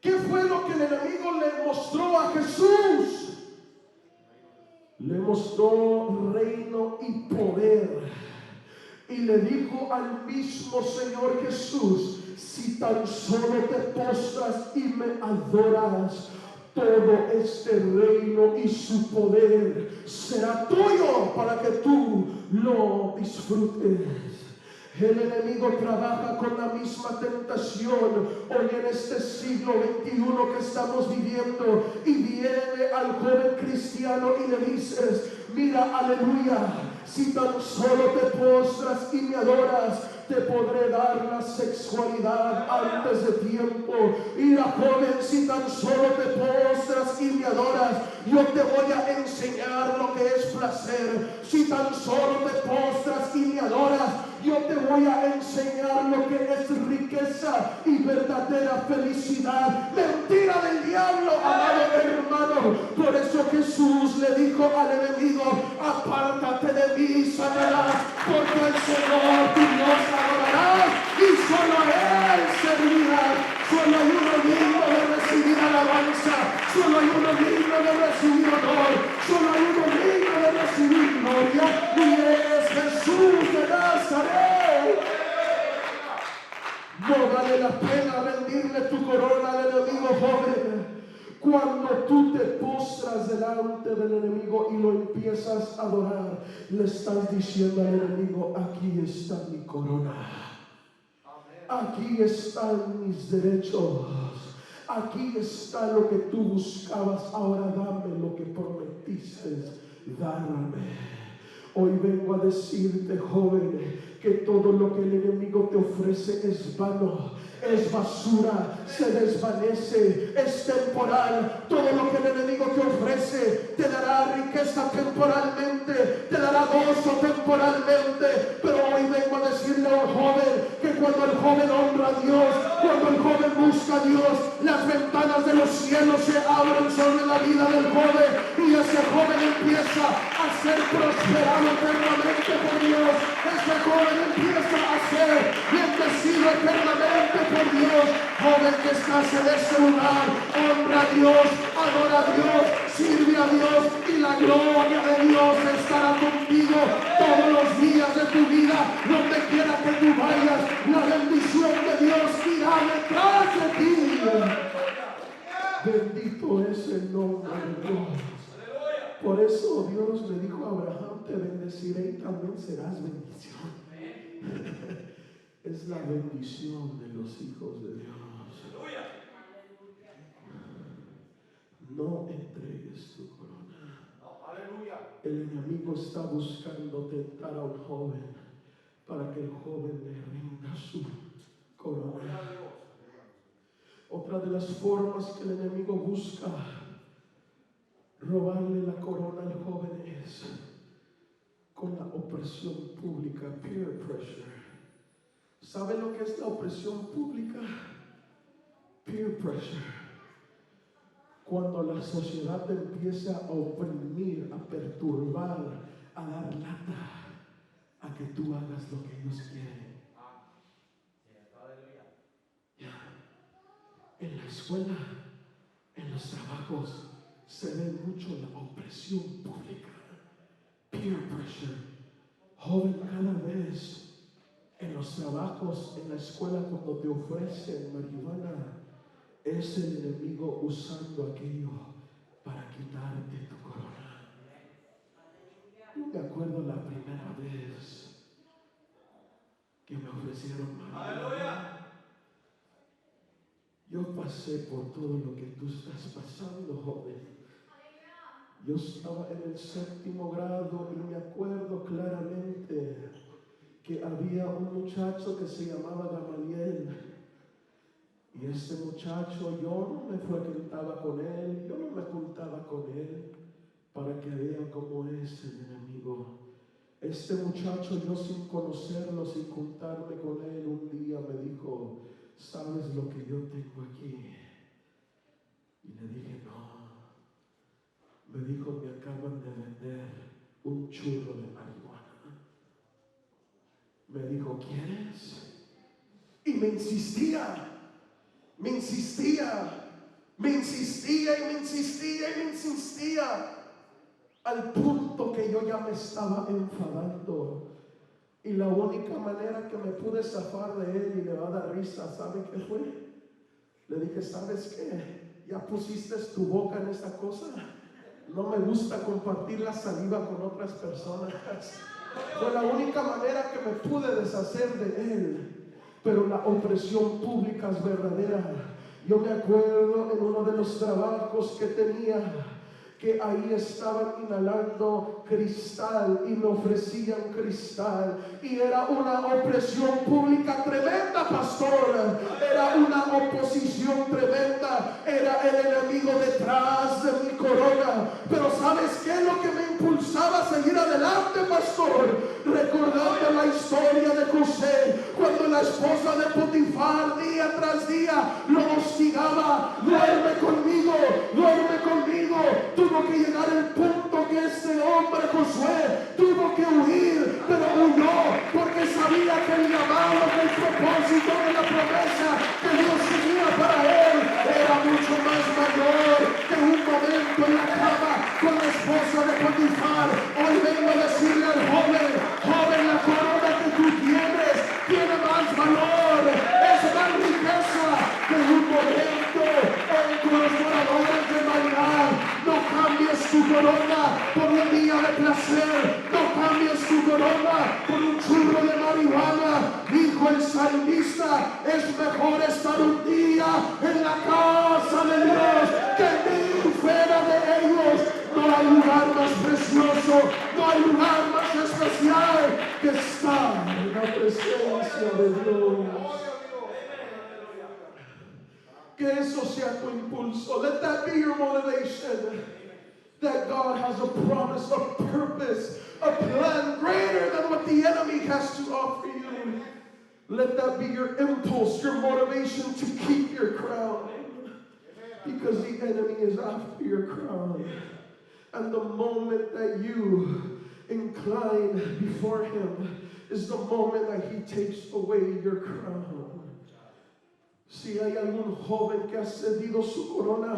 A: ¿Qué fue lo que el enemigo le mostró a Jesús? Le mostró reino y poder, y le dijo al mismo Señor Jesús: si tan solo te postras y me adoras, todo este reino y su poder será tuyo para que tú lo disfrutes. El enemigo trabaja con la misma tentación hoy en este siglo XXI que estamos viviendo, y viene al joven cristiano y le dices: mira, aleluya, si tan solo te postras y me adoras, te podré dar la sexualidad antes de tiempo. Mira, joven, si tan solo te postras y me adoras, yo te voy a enseñar lo que es placer. Si tan solo te postras y me adoras, yo te voy a enseñar lo que es riqueza y verdadera felicidad. Mentira del diablo, amado hermano. Por eso Jesús le dijo al enemigo: apártate de mí, Satanás, porque el Señor tu Dios adorarás y solo a Él servirás. Solo hay uno digno de recibir alabanza, solo hay uno digno de recibir honor, solo hay uno digno de recibir gloria, y es Jesús de Nazaret. No vale la pena rendirle tu corona al enemigo, joven. Cuando tú te postras delante del enemigo y lo empiezas a adorar, le estás diciendo al enemigo: aquí está mi corona. Aquí están mis derechos. Aquí está lo que tú buscabas. Ahora dame lo que prometiste darme. Hoy vengo a decirte, joven, que todo lo que el enemigo te ofrece es vano, es basura, se desvanece, es temporal. Todo lo que el enemigo te ofrece te dará riqueza temporalmente, te dará gozo temporalmente. Pero hoy vengo a decirle a un joven que cuando el joven honra a Dios, cuando el joven busca a Dios, las ventanas de los cielos se abren sobre la vida del joven, y ese joven empieza a ser prosperado eternamente por Dios. Ese joven empieza a ser bendecido eternamente por Dios. Joven que estás en ese lugar, honra a Dios, adora a Dios, sirve a Dios y la gloria de Dios estará contigo todos los días de tu vida. Donde quiera que tú vayas, la bendición de Dios irá detrás de ti. Bendito es el nombre de Dios. Por eso Dios le dijo a Abraham: te bendeciré y también serás bendición. Es la bendición de los hijos de Dios. No entregues tu corona. El enemigo está buscando tentar a un joven para que el joven le rinda su corona. Otra de las formas que el enemigo busca robarle la corona al joven es con la opresión pública, peer pressure. ¿Sabe lo que es la opresión pública? Peer pressure. Cuando la sociedad te empieza a oprimir, a perturbar, a dar lata, a que tú hagas lo que ellos quieren. En la escuela, en los trabajos, se ve mucho la opresión pública, peer pressure. Joven, cada vez en los trabajos, en la escuela, cuando te ofrecen marihuana, es el enemigo usando aquello para quitarte tu corona. Yo me acuerdo la primera vez que me ofrecieron marihuana. Yo pasé por todo lo que tú estás pasando, joven. Yo estaba en el 7º grado y me acuerdo claramente que había un muchacho que se llamaba Gamaliel. Y este muchacho, yo no me frecuentaba con él, yo no me juntaba con él, para que vean cómo es el enemigo. Este muchacho, yo sin conocerlo, sin juntarme con él, un día me dijo: ¿sabes lo que yo tengo aquí? Y le dije: no. Me dijo: me acaban de vender un churro de marihuana. Me dijo: ¿quieres? Y me insistía. Me insistía y me insistía, al punto que yo ya me estaba enfadando. Y la única manera que me pude zafar de él, y le va a dar risa, ¿sabe qué fue? Le dije: ¿sabes qué? ¿Ya pusiste tu boca en esta cosa? No me gusta compartir la saliva con otras personas. Fue la única manera que me pude deshacer de él. Pero la opresión pública es verdadera. Yo me acuerdo en uno de los trabajos que tenía, que ahí estaban inhalando cristal y me ofrecían cristal, y era una opresión pública tremenda, pastor. Era una oposición tremenda, era el enemigo detrás de mi corona. Pero ¿sabes qué es lo que me impulsaba a seguir adelante, pastor? Recordando la historia de José, cuando la esposa de Potifar día tras día lo hostigaba: duerme conmigo, tuvo que llegar el punto que este hombre Josué tuvo que huir, pero huyó porque sabía que el llamado, que el propósito de la promesa que Dios tenía para él era mucho más mayor que un momento en la cama con la esposa de Potifar. Hoy vengo a decirle al joven: la corona que tú tienes tiene más valor, es más riqueza que un momento con los moradores de Maiar. No cambies tu corona por un día de placer, no cambies tu corona por un churro de marihuana. Dijo el salmista: es mejor estar un día en la casa de Dios que mil fuera de ellos. No hay lugar más precioso, no hay lugar más especial que estar en la presencia de Dios. Que eso sea tu impulso. Let that be your motivation. That God has a promise, a purpose, a plan greater than what the enemy has to offer you. Let that be your impulse, your motivation to keep your crown. Because the enemy is after your crown. And the moment that you incline before him is the moment that he takes away your crown. Si hay algún joven que ha cedido su corona,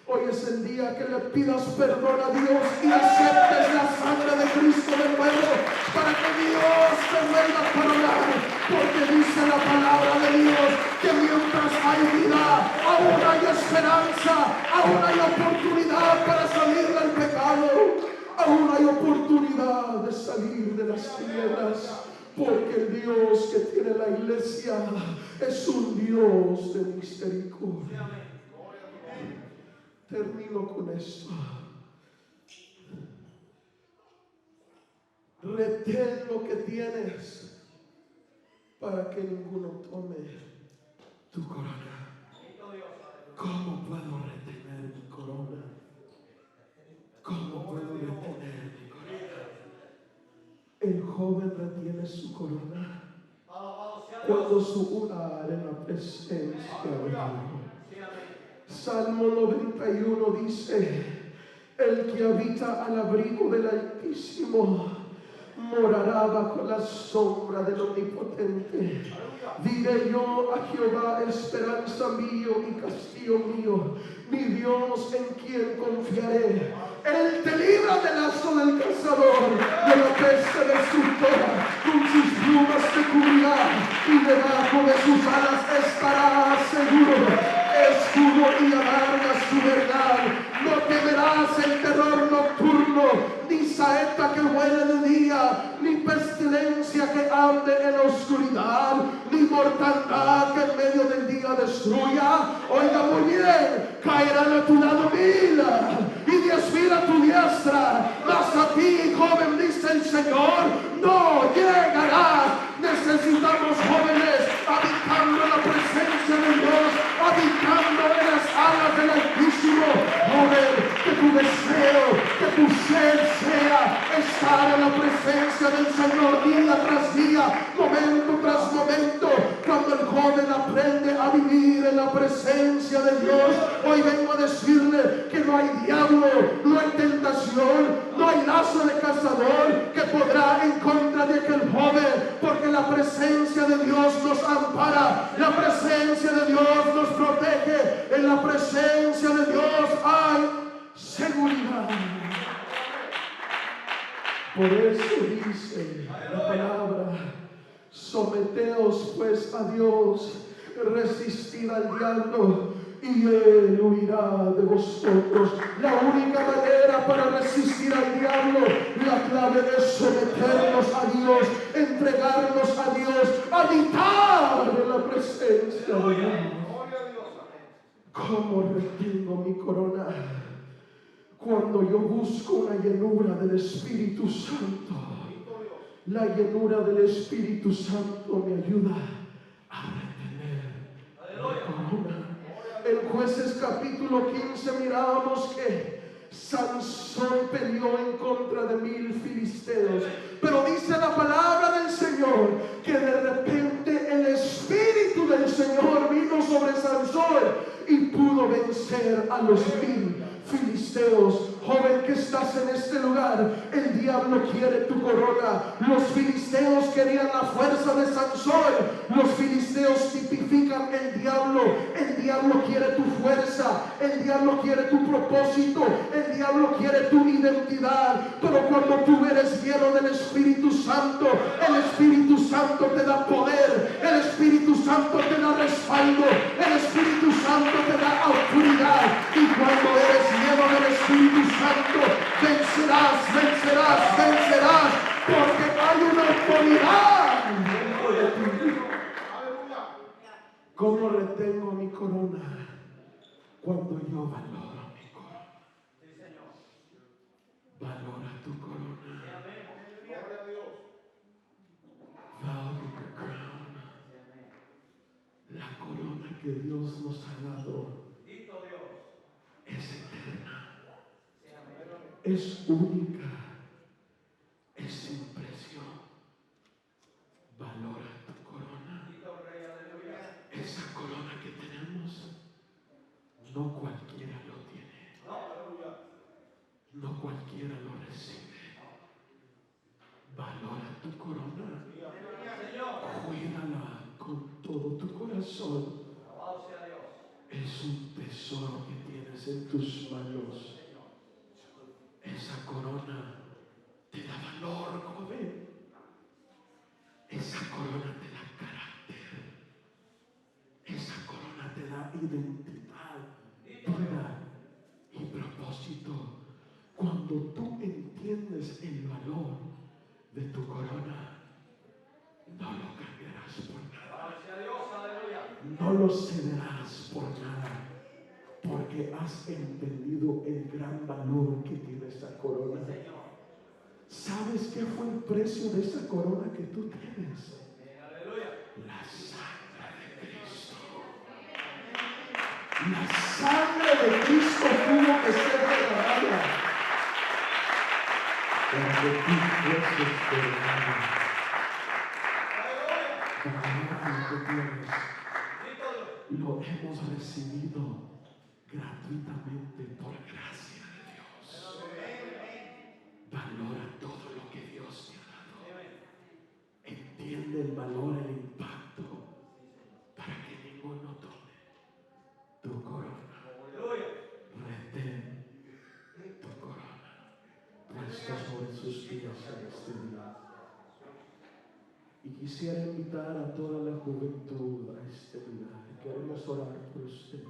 A: hoy es el día que le pidas perdón a Dios y aceptes la sangre de Cristo de nuevo para que Dios te vuelva a coronar. Porque dice la palabra de Dios que mientras hay vida, aún hay esperanza, aún hay oportunidad para salir del pecado, aún hay oportunidad de salir de las tinieblas. Porque el Dios que tiene la iglesia es un Dios de misericordia. Termino con esto. Retén lo que tienes para que ninguno tome tu corona. ¿Cómo puedo retener mi corona? ¿Cómo puedo retener mi corona? El joven retiene su corona cuando suba en la presencia de Dios. Salmo 91 dice: el que habita al abrigo del Altísimo morará bajo la sombra del Omnipotente. Diré yo a Jehová, esperanza mío y castillo mío, mi Dios en quien confiaré. Él te libra del lazo del cazador, de la peste destructora. Con sus plumas te cubrirá y debajo de sus alas estarás seguro. Escudo y adarga su verdad. No temerás el terror nocturno, ni saeta que vuele de día, ni pestilencia que ande en la oscuridad, ni mortandad que en medio del día destruya. Oiga muy bien, caerán a tu lado 1000 y 10,000 a tu diestra, mas a ti, joven, dice el Señor, no llegará. Necesitamos jóvenes habitando en la presencia de Dios, habitando en las alas del Altísimo. Joven, que tu deseo, que tu sed sea estar en la presencia del Señor día tras día, momento tras momento. Cuando el joven aprende a vivir en la presencia de Dios, hoy vengo a decirle que no hay diablo, no hay tentación, no hay lazo de cazador que podrá en contra de aquel joven, porque la presencia de Dios nos ampara, la presencia de Dios nos protege, en la presencia de Dios hay seguridad. Por eso dice la palabra: someteos pues a Dios, resistid al diablo y él huirá de vosotros. La única manera para resistir al diablo, la clave es someternos a Dios, entregarnos a Dios, habitar en la presencia de Dios. ¿Cómo retengo mi corona? Cuando yo busco una llenura del Espíritu Santo. La llenura del Espíritu Santo me ayuda a retener la corona. En Jueces capítulo 15 mirábamos que Sansón peleó en contra de 1000 filisteos, pero dice la palabra del Señor que de repente el Espíritu del Señor vino sobre Sansón y pudo vencer a los 1000 filisteos. Joven que estás en este lugar, el diablo quiere tu corona. Los filisteos querían la fuerza de Sansón. Los filisteos tipifican el diablo. El diablo quiere tu fuerza, el diablo quiere tu propósito, el diablo quiere tu identidad. Pero cuando tú eres lleno del Espíritu Santo, el Espíritu Santo te da poder, el Espíritu Santo te da respaldo, el Espíritu Santo te da autoridad. Y cuando eres lleno del Espíritu Santo, vencerás, vencerás, vencerás, porque hay una autoridad dentro de ti. ¿Cómo retengo mi corona? Cuando yo valoro mi corona. Valora tu corona. Value your crown. La corona que Dios nos ha dado es eterna, es única, es sin precio. Valora tu corona. Esa corona que tenemos, no cualquiera lo tiene. No todo tu corazón.
B: Alabado sea Dios.
A: Es un tesoro que tienes en tus manos. Esa corona te da valor, joven. Esa corona te da carácter. Esa corona te da identidad, vida y propósito. Cuando tú entiendes el valor de tu corona, no lo cambiarás por nada.
B: Alabado sea Dios. Aleluya.
A: No lo cederás por nada. Porque has entendido el gran valor que tiene esa corona. ¿Sabes qué fue el precio de esa corona que tú tienes?
B: Aleluya.
A: La sangre de Cristo. La sangre de Cristo tuvo que ser derramada para que tú fueses perdonado. Lo que tienes lo hemos recibido gratuitamente por gracia de Dios. Valora todo lo que Dios te ha dado. Entiende el valor, el impacto, para que ninguno tome tu corona. Retén tu corona puesta sobre sus pies en este día. Y quisiera invitar a toda la juventud a este día. Queremos orar por usted.